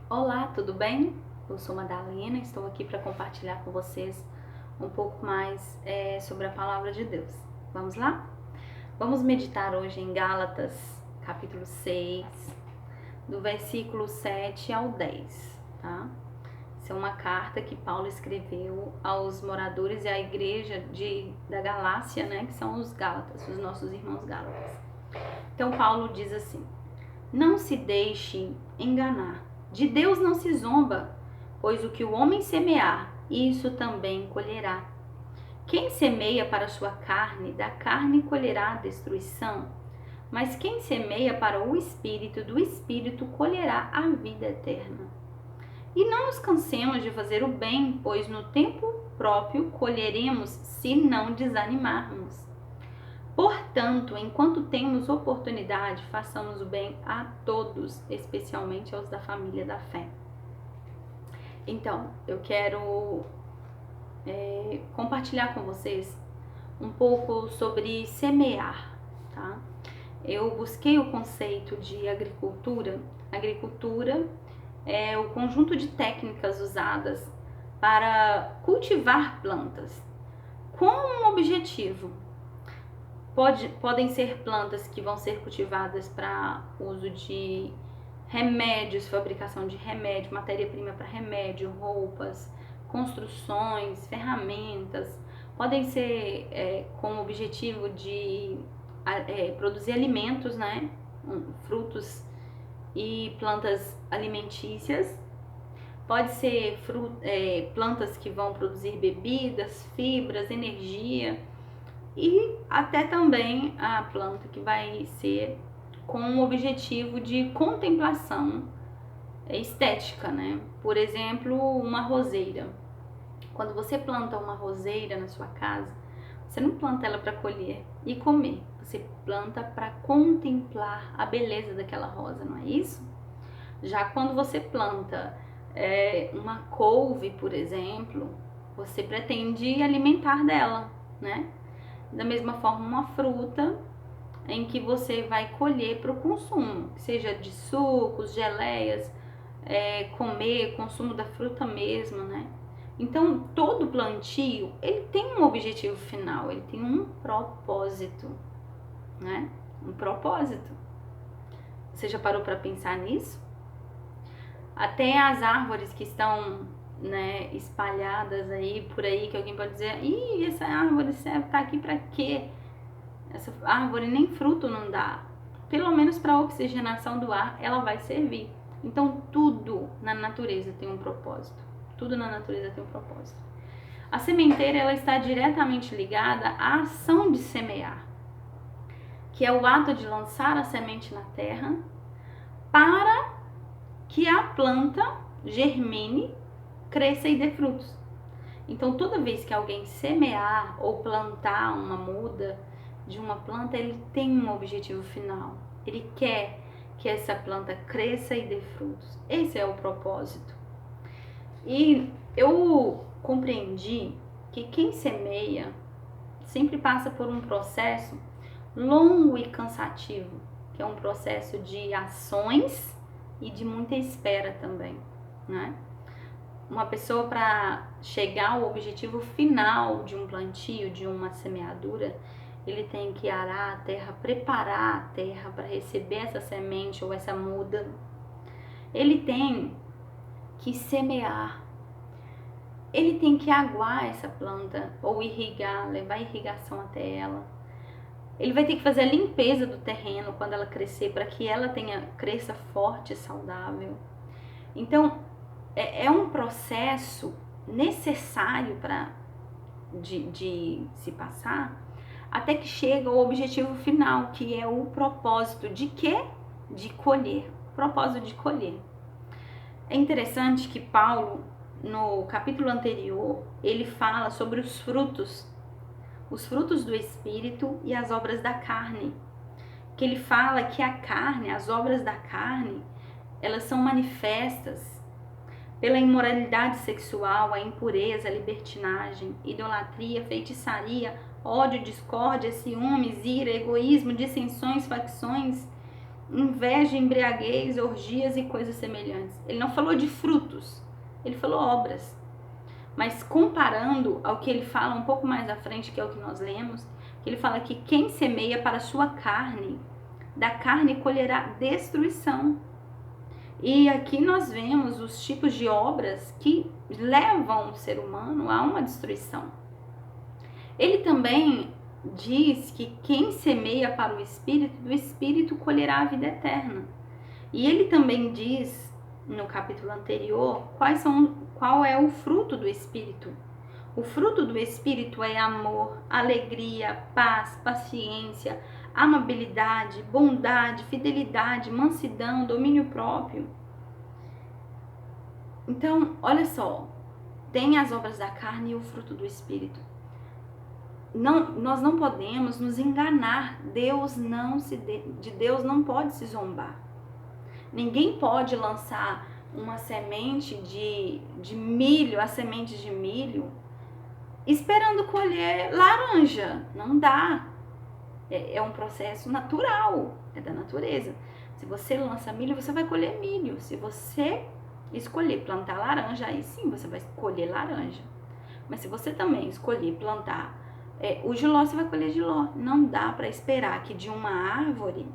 Olá, tudo bem? Eu sou Madalena, estou aqui para compartilhar com vocês um pouco mais sobre a palavra de Deus. Vamos lá? Vamos meditar hoje em Gálatas, capítulo 6, do versículo 7 ao 10, tá? Essa é uma carta que Paulo escreveu aos moradores e à igreja da Galácia, né? Que são os Gálatas, os nossos irmãos Gálatas. Então Paulo diz assim: não se deixe enganar. De Deus não se zomba, pois o que o homem semear, isso também colherá. Quem semeia para a sua carne, da carne colherá a destruição. Mas quem semeia para o Espírito, do Espírito colherá a vida eterna. E não nos cansemos de fazer o bem, pois no tempo próprio colheremos se não desanimarmos. Portanto, enquanto temos oportunidade, façamos o bem a todos, especialmente aos da família da fé. Então, eu quero compartilhar com vocês um pouco sobre semear, tá? Eu busquei o conceito de agricultura. Agricultura é o conjunto de técnicas usadas para cultivar plantas com um objetivo. Podem ser plantas que vão ser cultivadas para uso de remédios, fabricação de remédio, matéria-prima para remédio, roupas, construções, ferramentas. Podem ser com o objetivo de produzir alimentos, né? Frutos e plantas alimentícias. Pode ser plantas que vão produzir bebidas, fibras, energia. E até também a planta que vai ser com o objetivo de contemplação estética, né? Por exemplo, uma roseira. Quando você planta uma roseira na sua casa, você não planta ela para colher e comer. Você planta para contemplar a beleza daquela rosa, não é isso? Já quando você planta uma couve, por exemplo, você pretende alimentar dela, né? Da mesma forma, uma fruta em que você vai colher para o consumo, seja de sucos, geleias, comer, consumo da fruta mesmo, né? Então, todo plantio, ele tem um objetivo final, ele tem um propósito, né? Um propósito. Você já parou para pensar nisso? Até as árvores que estão, né, espalhadas aí por aí, que alguém pode dizer, ih, essa árvore serve, tá aqui para quê? Essa árvore nem fruto não dá. Pelo menos para a oxigenação do ar ela vai servir. Então tudo na natureza tem um propósito. Tudo na natureza tem um propósito. A sementeira ela está diretamente ligada à ação de semear, que é o ato de lançar a semente na terra para que a planta germine, cresça e dê frutos. Então toda vez que alguém semear ou plantar uma muda de uma planta, ele tem um objetivo final. Ele quer que essa planta cresça e dê frutos. Esse é o propósito. E eu compreendi que quem semeia sempre passa por um processo longo e cansativo, que é um processo de ações e de muita espera também, né? Uma pessoa, para chegar ao objetivo final de um plantio, de uma semeadura, ele tem que arar a terra, preparar a terra para receber essa semente ou essa muda. Ele tem que semear. Ele tem que aguar essa planta ou irrigar, levar irrigação até ela. Ele vai ter que fazer a limpeza do terreno quando ela crescer, para que ela cresça forte e saudável. Então, é um processo necessário de se passar, até que chega ao objetivo final, que é o propósito de quê? De colher. Propósito de colher. É interessante que Paulo, no capítulo anterior, ele fala sobre os frutos do Espírito e as obras da carne. Que ele fala que a carne, as obras da carne, elas são manifestas pela imoralidade sexual, a impureza, a libertinagem, idolatria, feitiçaria, ódio, discórdia, ciúmes, ira, egoísmo, dissensões, facções inveja, embriaguez, orgias e coisas semelhantes. Ele não falou de frutos, ele falou obras. Mas comparando ao que ele fala um pouco mais à frente, que é o que nós lemos, que ele fala que quem semeia para a sua carne, da carne colherá destruição. E aqui nós vemos os tipos de obras que levam o ser humano a uma destruição. Ele também diz que quem semeia para o Espírito, do Espírito colherá a vida eterna. E ele também diz, no capítulo anterior, qual é o fruto do Espírito. O fruto do Espírito é amor, alegria, paz, paciência, amabilidade, bondade, fidelidade, mansidão, domínio próprio. Então, olha só, tem as obras da carne e o fruto do Espírito. Nós não podemos nos enganar. De Deus não pode se zombar. Ninguém pode lançar uma semente de milho, a semente de milho, esperando colher laranja. Não dá. É um processo natural, é da natureza. Se você lança milho, você vai colher milho. Se você escolher plantar laranja, aí sim você vai colher laranja. Mas se você também escolher plantar o jiló, você vai colher jiló. Não dá para esperar que de uma árvore,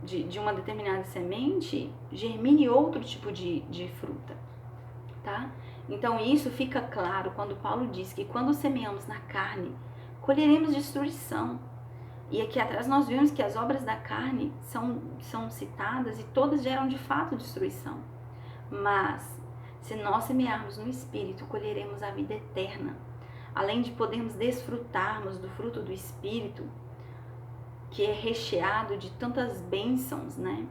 de uma determinada semente, germine outro tipo de fruta, tá? Então isso fica claro quando Paulo diz que quando semeamos na carne, colheremos destruição. E aqui atrás nós vimos que as obras da carne são citadas e todas geram de fato destruição. Mas se nós semearmos no Espírito, colheremos a vida eterna. Além de podermos desfrutarmos do fruto do Espírito, que é recheado de tantas bênçãos, né?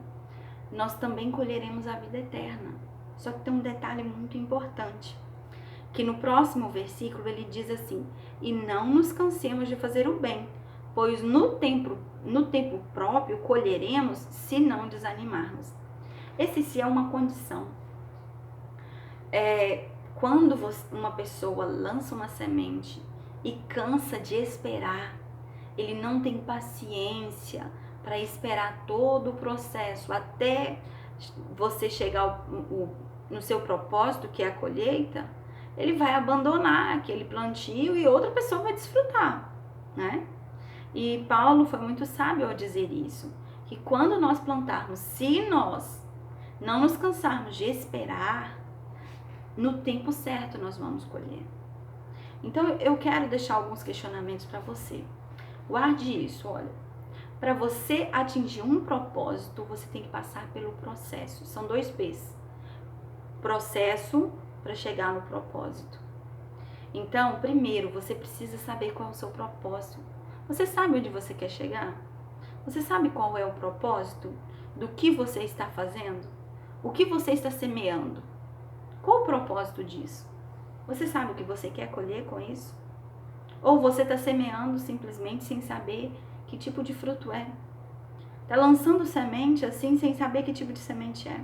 Nós também colheremos a vida eterna. Só que tem um detalhe muito importante, que no próximo versículo ele diz assim: e não nos cansemos de fazer o bem, pois no tempo próprio colheremos se não desanimarmos. Esse sim é uma condição. Quando uma pessoa lança uma semente e cansa de esperar, ele não tem paciência para esperar todo o processo até você chegar no seu propósito, que é a colheita, ele vai abandonar aquele plantio e outra pessoa vai desfrutar, né? E Paulo foi muito sábio ao dizer isso, que quando nós plantarmos, se nós não nos cansarmos de esperar, no tempo certo nós vamos colher. Então eu quero deixar alguns questionamentos para você. Guarde isso, olha. Para você atingir um propósito, você tem que passar pelo processo. São 2 P's. Processo para chegar no propósito. Então, primeiro, você precisa saber qual é o seu propósito. Você sabe onde você quer chegar? Você sabe qual é o propósito do que você está fazendo? O que você está semeando? Qual o propósito disso? Você sabe o que você quer colher com isso? Ou você está semeando simplesmente sem saber que tipo de fruto é? Está lançando semente assim sem saber que tipo de semente é?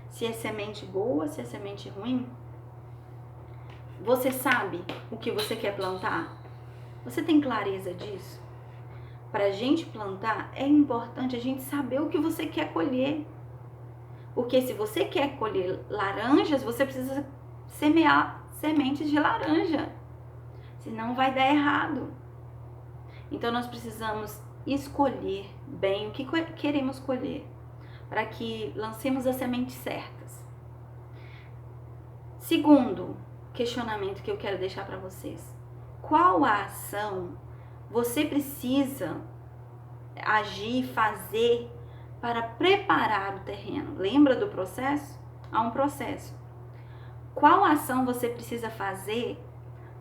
Se é semente boa, se é semente ruim? Você sabe o que você quer plantar? Você tem clareza disso? Para a gente plantar, é importante a gente saber o que você quer colher. Porque se você quer colher laranjas, você precisa semear sementes de laranja. Senão vai dar errado. Então nós precisamos escolher bem o que queremos colher, para que lancemos as sementes certas. Segundo questionamento que eu quero deixar para vocês: qual a ação você precisa agir, fazer para preparar o terreno? Lembra do processo? Há um processo. Qual ação você precisa fazer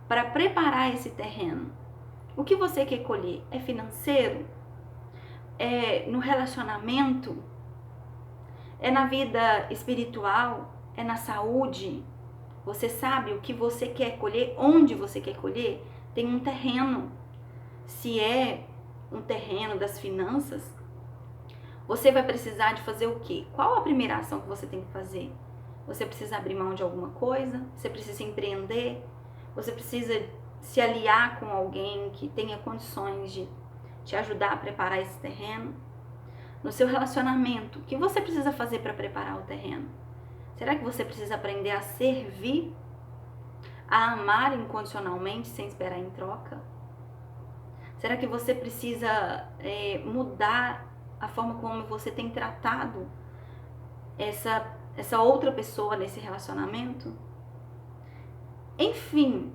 para preparar esse terreno? O que você quer colher? É financeiro? É no relacionamento? É na vida espiritual? É na saúde? Você sabe o que você quer colher? Onde você quer colher? Tem um terreno. Se é um terreno das finanças, você vai precisar de fazer o quê? Qual a primeira ação que você tem que fazer? Você precisa abrir mão de alguma coisa? Você precisa empreender? Você precisa se aliar com alguém que tenha condições de te ajudar a preparar esse terreno? no seu relacionamento, o que você precisa fazer para preparar o terreno? Será que você precisa aprender a servir, a amar incondicionalmente sem esperar em troca? Será que você precisa mudar a forma como você tem tratado essa outra pessoa nesse relacionamento? Enfim,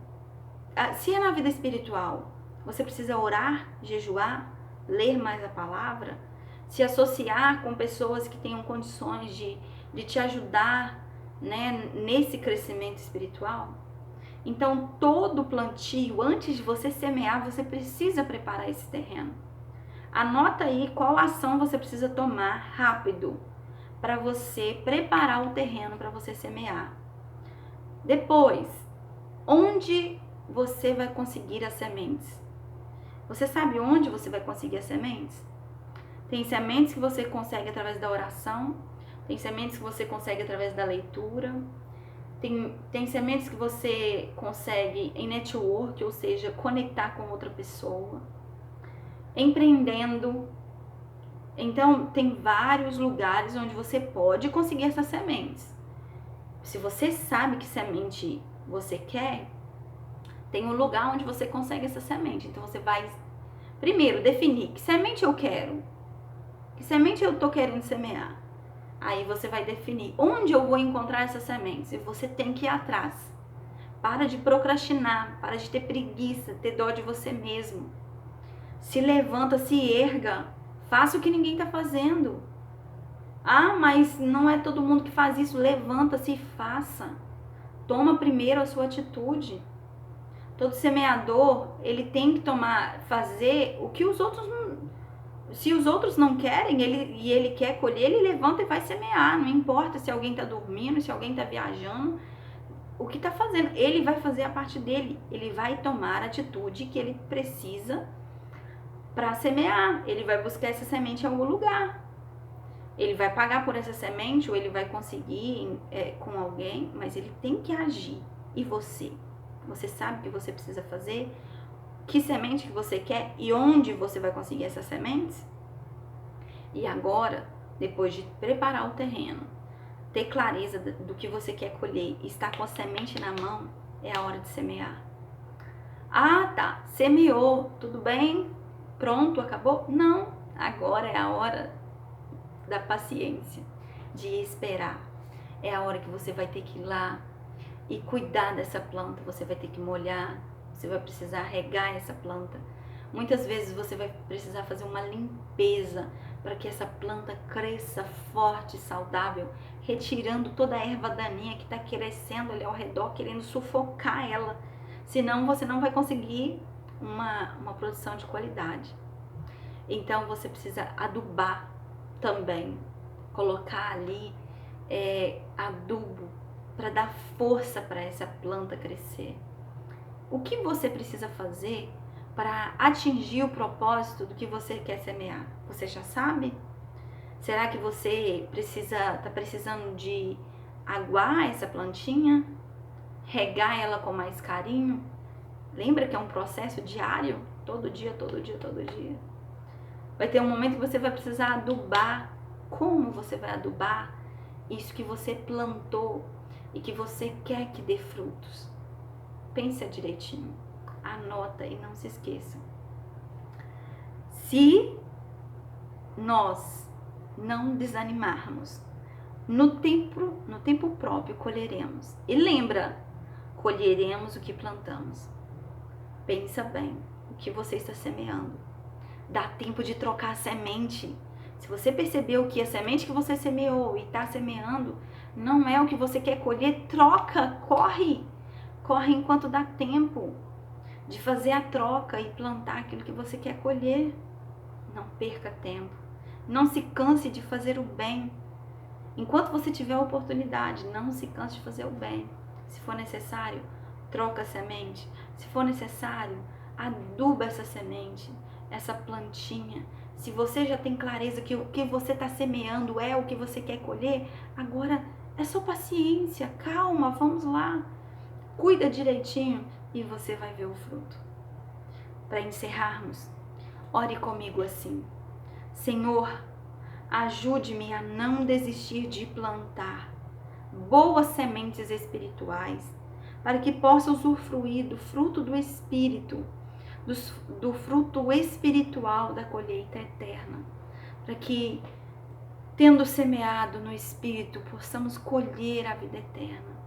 se é na vida espiritual, você precisa orar, jejuar, ler mais a palavra, se associar com pessoas que tenham condições de te ajudar, né, nesse crescimento espiritual. Então, todo plantio, antes de você semear, você precisa preparar esse terreno. Anota aí qual ação você precisa tomar rápido para você preparar o terreno para você semear. Depois, onde você vai conseguir as sementes? Você sabe onde você vai conseguir as sementes? Tem sementes que você consegue através da oração, tem sementes que você consegue através da leitura, tem sementes que você consegue em network, ou seja, conectar com outra pessoa, empreendendo. Então, tem vários lugares onde você pode conseguir essas sementes. Se você sabe que semente você quer, tem um lugar onde você consegue essa semente. Então, você vai primeiro definir que semente eu quero, que semente eu tô querendo semear. Aí você vai definir onde eu vou encontrar essas sementes e você tem que ir atrás. Para de procrastinar, para de ter preguiça, ter dó de você mesmo. Se levanta, se erga, faça o que ninguém está fazendo. Ah, mas não é todo mundo que faz isso. Levanta-se e faça. Toma primeiro a sua atitude. Todo semeador, ele tem que fazer o que os outros não... Se os outros não querem e ele quer colher, ele levanta e vai semear. Não importa se alguém está dormindo, se alguém está viajando. O que está fazendo? Ele vai fazer a parte dele. Ele vai tomar a atitude que ele precisa para semear. Ele vai buscar essa semente em algum lugar. Ele vai pagar por essa semente ou ele vai conseguir com alguém, mas ele tem que agir. E você? Você sabe o que você precisa fazer? Que semente que você quer e onde você vai conseguir essas sementes? E agora, depois de preparar o terreno, ter clareza do que você quer colher e estar com a semente na mão, é a hora de semear. Ah, tá, semeou, tudo bem? Pronto, acabou? Não, agora é a hora da paciência, de esperar. É a hora que você vai ter que ir lá e cuidar dessa planta, você vai ter que molhar, você vai precisar regar essa planta. Muitas vezes você vai precisar fazer uma limpeza para que essa planta cresça forte, saudável, retirando toda a erva daninha que está crescendo ali ao redor, querendo sufocar ela. Senão você não vai conseguir uma produção de qualidade. Então você precisa adubar também, colocar ali adubo para dar força para essa planta crescer. O que você precisa fazer para atingir o propósito do que você quer semear? Você já sabe? Será que você está precisando de aguar essa plantinha? Regar ela com mais carinho? Lembra que é um processo diário? Todo dia, todo dia, todo dia. Vai ter um momento que você vai precisar adubar. Como você vai adubar isso que você plantou e que você quer que dê frutos? Pensa direitinho, anota e não se esqueça. Se nós não desanimarmos, no tempo próprio colheremos. E lembra, colheremos o que plantamos. Pensa bem o que você está semeando. Dá tempo de trocar a semente. Se você percebeu que a semente que você semeou e está semeando não é o que você quer colher, troca, corre. Corre enquanto dá tempo de fazer a troca e plantar aquilo que você quer colher. Não perca tempo. Não se canse de fazer o bem. Enquanto você tiver a oportunidade, não se canse de fazer o bem. Se for necessário, troca a semente. Se for necessário, aduba essa semente, essa plantinha. Se você já tem clareza que o que você está semeando é o que você quer colher, agora é só paciência, calma, vamos lá. Cuida direitinho e você vai ver o fruto. Para encerrarmos, ore comigo assim: Senhor, Ajude-me a não desistir de plantar boas sementes espirituais, para que possa usufruir do fruto do Espírito, do fruto espiritual da colheita eterna, para que, tendo semeado no Espírito, possamos colher a vida eterna.